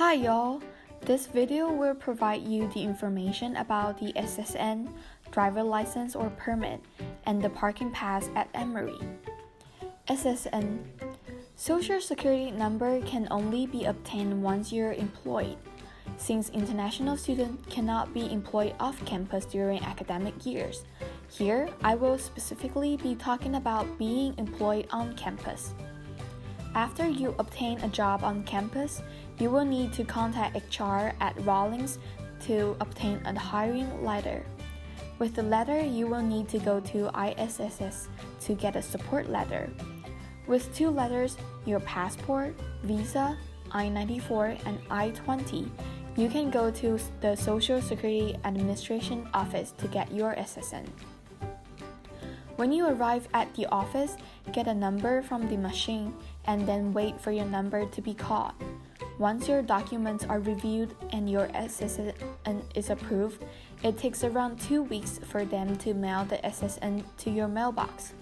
Hi y'all! This video will provide you the information about the SSN, driver license or permit, and the parking pass at Emory. SSN Social Security number can only be obtained once you're employed, since international students cannot be employed off campus during academic years. Here, I will specifically be talking about being employed on campus. After you obtain a job on campus, you will need to contact HR at Rollins to obtain a hiring letter. With the letter, you will need to go to ISSS to get a support letter. With two letters, your passport, visa, I-94, and I-20, you can go to the Social Security Administration office to get your SSN. When you arrive at the office, get a number from the machine and then wait for your number to be called. Once your documents are reviewed and your SSN is approved, it takes around 2 weeks for them to mail the SSN to your mailbox.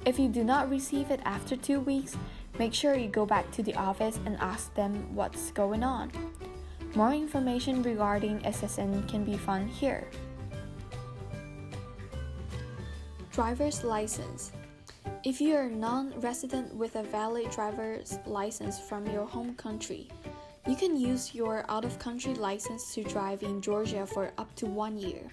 If you do not receive it after 2 weeks, make sure you go back to the office and ask them what's going on. More information regarding SSN can be found here. Driver's license. If you are a non-resident with a valid driver's license from your home country, you can use your out-of-country license to drive in Georgia for up to 1 year.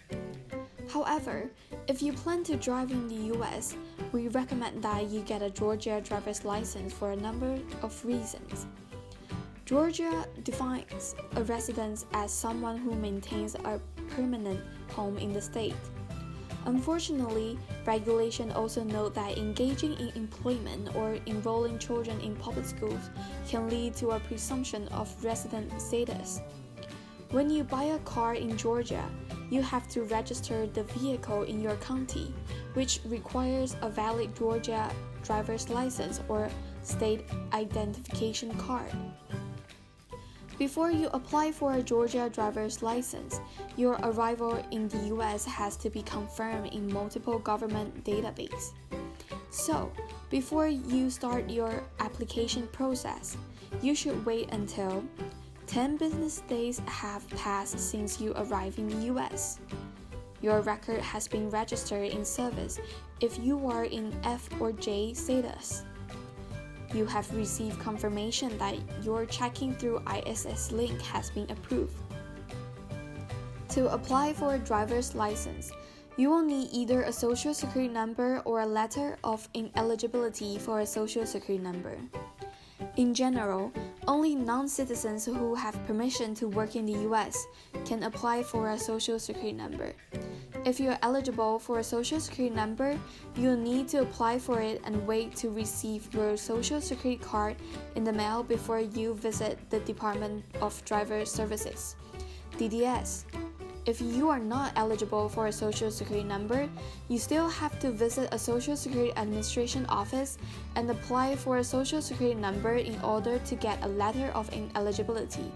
However, if you plan to drive in the US, we recommend that you get a Georgia driver's license for a number of reasons. Georgia defines a resident as someone who maintains a permanent home in the state. Unfortunately, regulations also note that engaging in employment or enrolling children in public schools can lead to a presumption of resident status. When you buy a car in Georgia, you have to register the vehicle in your county, which requires a valid Georgia driver's license or state identification card. Before you apply for a Georgia driver's license, your arrival in the US has to be confirmed in multiple government databases. So, before you start your application process, you should wait until 10 business days have passed since you arrived in the US. Your record has been registered in service if you are in F or J status. You have received confirmation that your checking through ISS link has been approved. To apply for a driver's license, you will need either a Social Security number or a letter of ineligibility for a Social Security number. In general, only non-citizens who have permission to work in the US can apply for a Social Security number. If you are eligible for a Social Security number, you will need to apply for it and wait to receive your Social Security card in the mail before you visit the Department of Driver Services, DDS. If you are not eligible for a Social Security number, you still have to visit a Social Security Administration office and apply for a Social Security number in order to get a letter of ineligibility.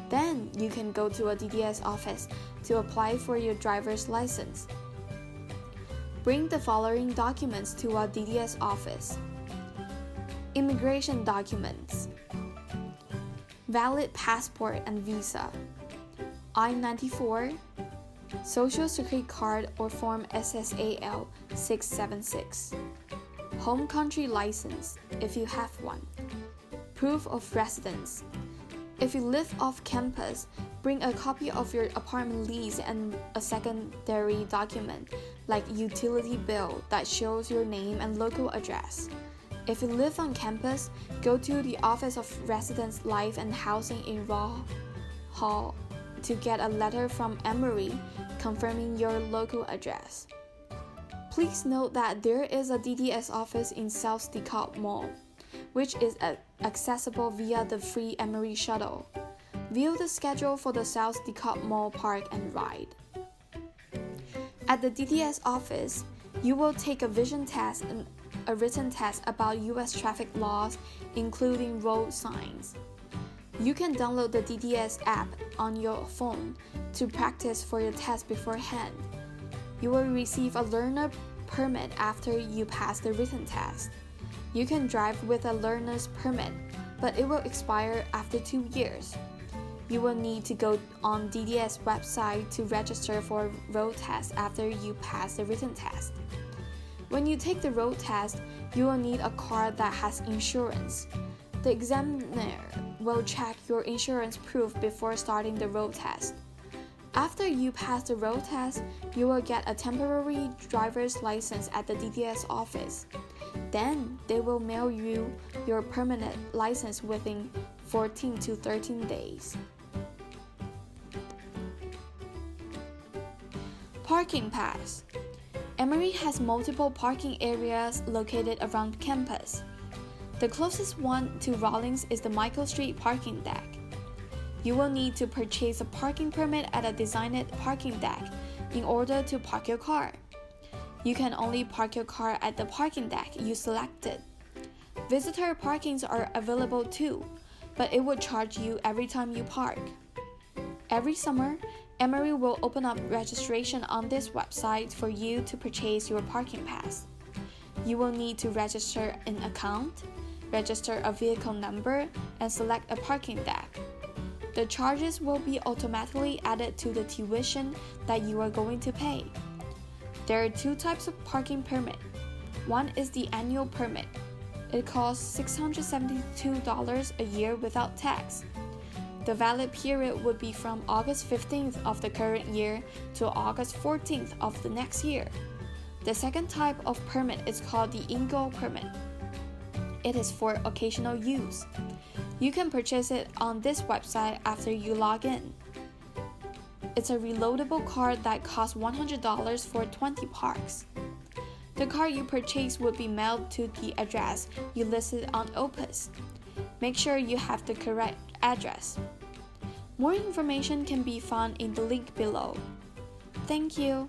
Then you can go to a DDS office to apply for your driver's license. Bring the following documents to a DDS office. Immigration documents, valid passport and visa, I-94, Social Security card or Form SSAL 676, home country license if you have one, proof of residence. If you live off campus, bring a copy of your apartment lease and a secondary document like utility bill that shows your name and local address. If you live on campus, go to the Office of Residence Life and Housing in Raw Hall to get a letter from Emory confirming your local address. Please note that there is a DDS office in South DeKalb Mall, which is accessible via the free Emory shuttle. View the schedule for the South DeKalb Mall Park and Ride. At the DDS office, you will take a vision test and a written test about US traffic laws, including road signs. You can download the DDS app on your phone to practice for your test beforehand. You will receive a learner permit after you pass the written test. You can drive with a learner's permit. but it will expire after 2 years. You will need to go on DDS website to register for a road test after you pass the written test. When you take the road test, you will need a car that has insurance. The examiner will check your insurance proof before starting the road test. After you pass the road test, you will get a temporary driver's license at the DDS office. Then they will mail you your permanent license within 14 to 13 days. Parking pass. Emory has multiple parking areas located around campus. The closest one to Rollins is the Michael Street parking deck. You will need to purchase a parking permit at a designated parking deck in order to park your car. You can only park your car at the parking deck you selected. Visitor parkings are available too, but it will charge you every time you park. Every summer, Emory will open up registration on this website for you to purchase your parking pass. You will need to register an account, register a vehicle number, and select a parking deck. The charges will be automatically added to the tuition that you are going to pay. There are 2 types of parking permit. One is the annual permit. It costs $672 a year without tax. The valid period would be from August 15th of the current year to August 14th of the next year. The second type of permit is called the in-go permit. It is for occasional use. You can purchase it on this website after you log in. It's a reloadable card that costs $100 for 20 parks. The card you purchase would be mailed to the address you listed on Opus. Make sure you have the correct address. More information can be found in the link below. Thank you.